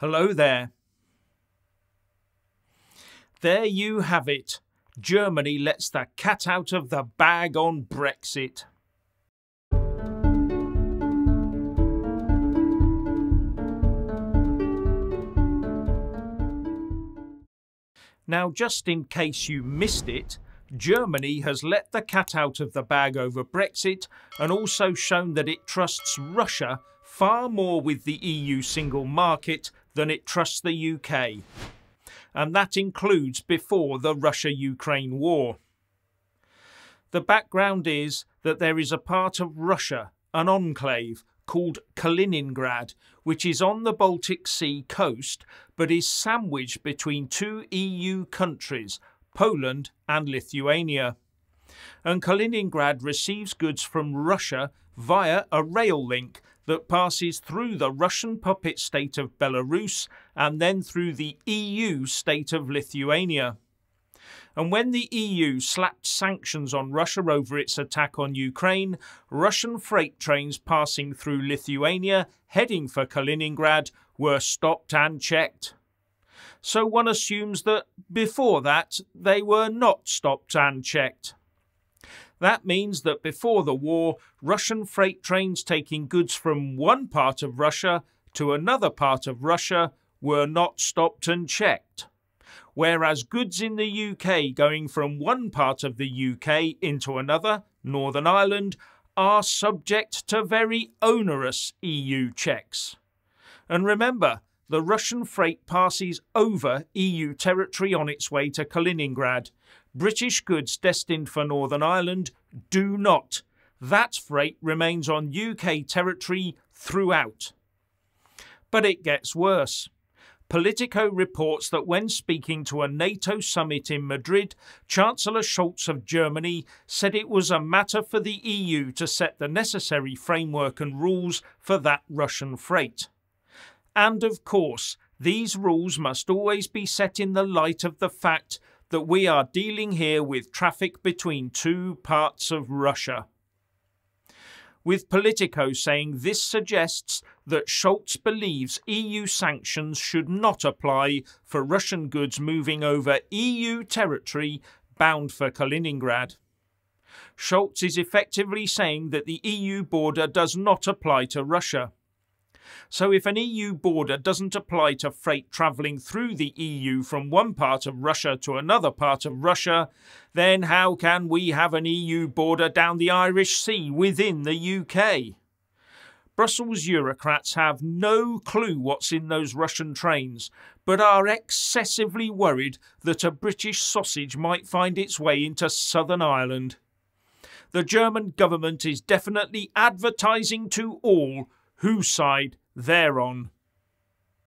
Hello there. There you have it. Germany lets the cat out of the bag on Brexit. Now, just in case you missed it, Germany has let the cat out of the bag over Brexit and also shown that it trusts Russia far more with the EU single market than it trusts the UK. And that includes before the Russia-Ukraine war. The background is that there is a part of Russia, an enclave, called Kaliningrad, which is on the Baltic Sea coast but is sandwiched between two EU countries, Poland and Lithuania. And Kaliningrad receives goods from Russia via a rail link that passes through the Russian puppet state of Belarus and then through the EU state of Lithuania. And when the EU slapped sanctions on Russia over its attack on Ukraine, Russian freight trains passing through Lithuania heading for Kaliningrad were stopped and checked. So one assumes that before that they were not stopped and checked. That means that before the war, Russian freight trains taking goods from one part of Russia to another part of Russia were not stopped and checked, whereas goods in the UK going from one part of the UK into another, Northern Ireland, are subject to very onerous EU checks. And remember, the Russian freight passes over EU territory on its way to Kaliningrad. British goods destined for Northern Ireland do not. That freight remains on UK territory throughout. But it gets worse. Politico reports that when speaking to a NATO summit in Madrid, Chancellor Scholz of Germany said it was a matter for the EU to set the necessary framework and rules for that Russian freight. And of course, these rules must always be set in the light of the fact that we are dealing here with traffic between two parts of Russia. With Politico saying this suggests that Scholz believes EU sanctions should not apply for Russian goods moving over EU territory bound for Kaliningrad. Scholz is effectively saying that the EU border does not apply to Russia. So if an EU border doesn't apply to freight travelling through the EU from one part of Russia to another part of Russia, then how can we have an EU border down the Irish Sea within the UK? Brussels bureaucrats have no clue what's in those Russian trains, but are excessively worried that a British sausage might find its way into Southern Ireland. The German government is definitely advertising to all whose side they're on.